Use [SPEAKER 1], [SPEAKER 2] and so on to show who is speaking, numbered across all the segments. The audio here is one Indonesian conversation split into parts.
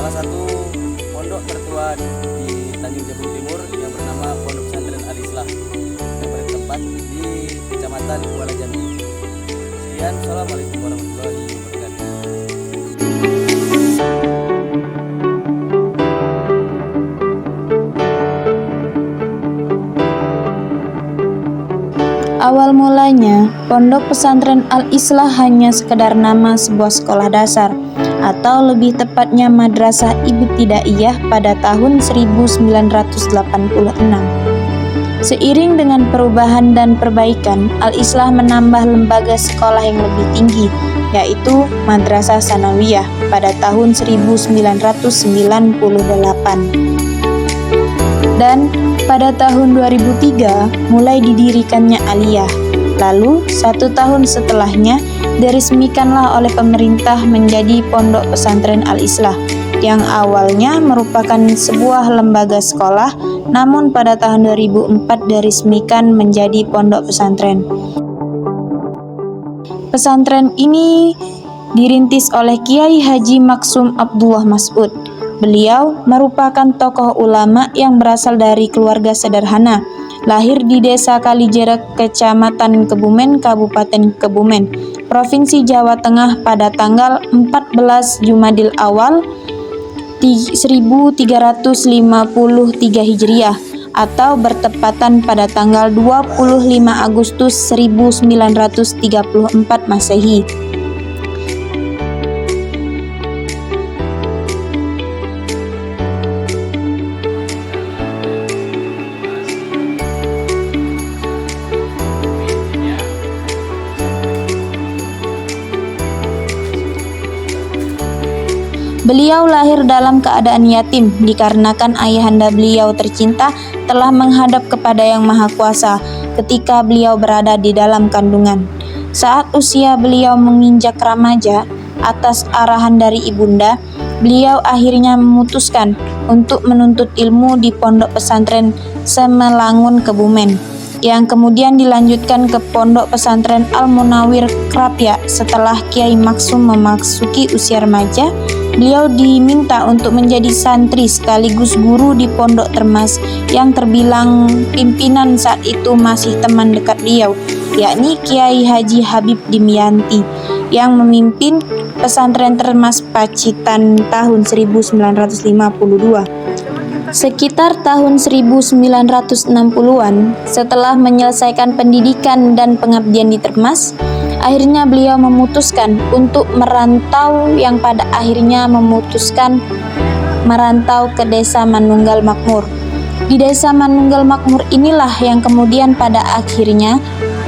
[SPEAKER 1] salah satu pondok tertua di Tanjung Jabung Timur yang bernama Pondok Pesantren Al-Islah yang bertempat di Kecamatan Kuala Jambi. Sekian, assalamualaikum warahmatullahi wabarakatuh.
[SPEAKER 2] Awal mulanya, Pondok Pesantren Al-Islah hanya sekedar nama sebuah sekolah dasar, atau lebih tepatnya Madrasah Ibtidaiyah pada tahun 1986. Seiring dengan perubahan dan perbaikan, Al-Islah menambah lembaga sekolah yang lebih tinggi, yaitu Madrasah Sanawiyah pada tahun 1998. Dan pada tahun 2003 mulai didirikannya Aliyah. Lalu 1 tahun setelahnya diresmikanlah oleh pemerintah menjadi Pondok Pesantren Al-Islah yang awalnya merupakan sebuah lembaga sekolah, namun pada tahun 2004 diresmikan menjadi pondok pesantren. Pesantren ini dirintis oleh Kiai Haji Maksum Abdullah Mas'ud. Beliau merupakan tokoh ulama yang berasal dari keluarga sederhana, lahir di Desa Kalijerek, Kecamatan Kebumen, Kabupaten Kebumen, Provinsi Jawa Tengah pada tanggal 14 Jumadil Awal 1353 Hijriah atau bertepatan pada tanggal 25 Agustus 1934 Masehi. Beliau lahir dalam keadaan yatim dikarenakan ayahanda beliau tercinta telah menghadap kepada Yang Maha Kuasa ketika beliau berada di dalam kandungan. Saat usia beliau menginjak remaja, atas arahan dari ibunda, beliau akhirnya memutuskan untuk menuntut ilmu di Pondok Pesantren Semelangun Kebumen, yang kemudian dilanjutkan ke Pondok Pesantren Al-Munawir Krapya. Setelah Kiai Maksum memasuki usia remaja, beliau diminta untuk menjadi santri sekaligus guru di Pondok Termas yang terbilang pimpinan saat itu masih teman dekat beliau, yakni Kiai Haji Habib Dimyanti yang memimpin pesantren Termas Pacitan tahun 1952. Sekitar tahun 1960-an, setelah menyelesaikan pendidikan dan pengabdian di Termas, akhirnya beliau memutuskan untuk merantau, yang pada akhirnya memutuskan merantau ke Desa Manunggal Makmur. Di Desa Manunggal Makmur inilah yang kemudian pada akhirnya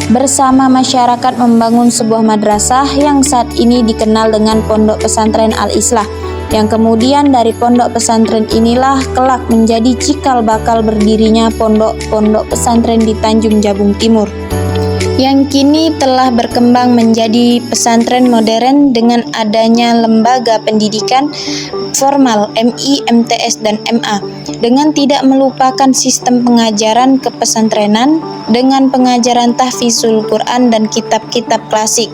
[SPEAKER 2] bersama masyarakat membangun sebuah madrasah yang saat ini dikenal dengan Pondok Pesantren Al-Islah, yang kemudian dari pondok pesantren inilah kelak menjadi cikal bakal berdirinya pondok-pondok pesantren di Tanjung Jabung Timur, yang kini telah berkembang menjadi pesantren modern dengan adanya lembaga pendidikan formal MI, MTS, dan MA, dengan tidak melupakan sistem pengajaran kepesantrenan dengan pengajaran tahfizul Quran dan kitab-kitab klasik.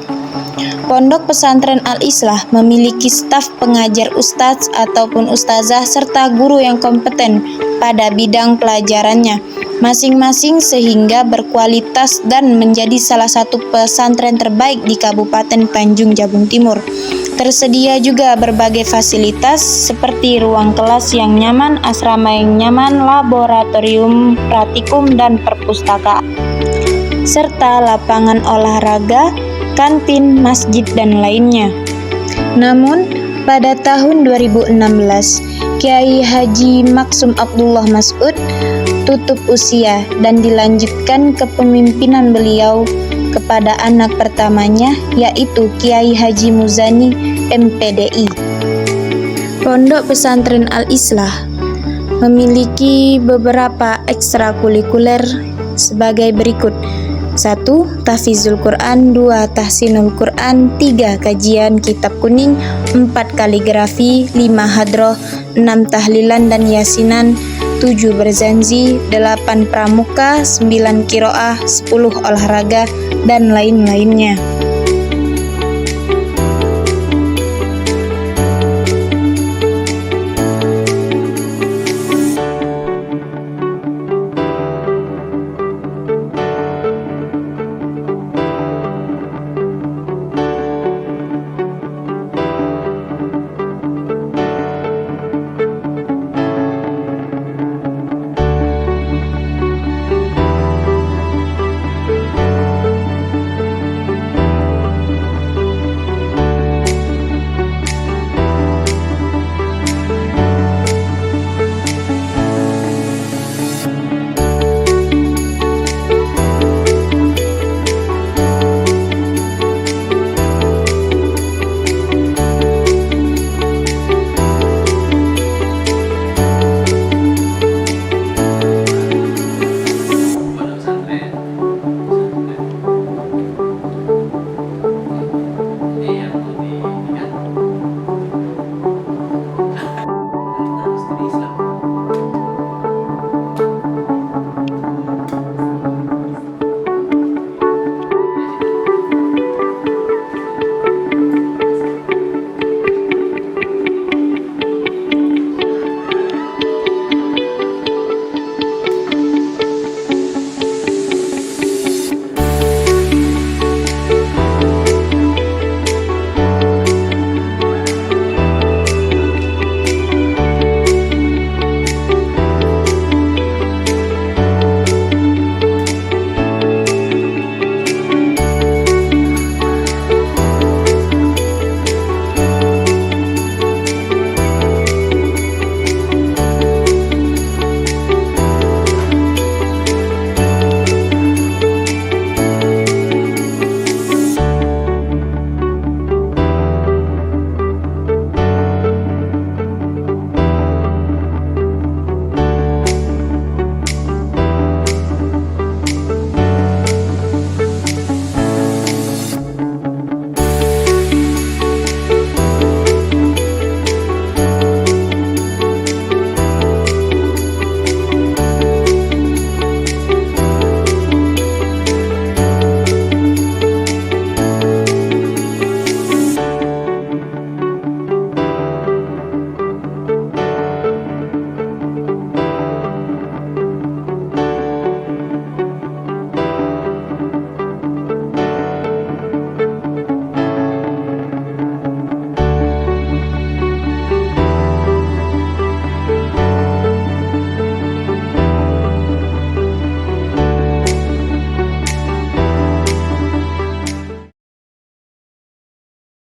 [SPEAKER 2] Pondok Pesantren Al-Islah memiliki staf pengajar ustadz ataupun ustazah serta guru yang kompeten pada bidang pelajarannya masing-masing sehingga berkualitas dan menjadi salah satu pesantren terbaik di Kabupaten Tanjung Jabung Timur. Tersedia juga berbagai fasilitas seperti ruang kelas yang nyaman, asrama yang nyaman, laboratorium, praktikum, dan perpustakaan, serta lapangan olahraga, kantin, masjid, dan lainnya. Namun, pada tahun 2016, Kiai Haji Maksum Abdullah Mas'ud tutup usia dan dilanjutkan kepemimpinan beliau kepada anak pertamanya, yaitu Kiai Haji Muzani MPDI. Pondok Pesantren Al-Islah memiliki beberapa ekstrakurikuler sebagai berikut: 1. Tahfizul Quran, 2. Tahsinul Quran, 3. Kajian Kitab Kuning, 4. Kaligrafi, 5. Hadroh, 6. Tahlilan dan Yasinan, 7. Berzanzi, 8. Pramuka, 9. Kiroah, 10. Olahraga, dan lain-lainnya.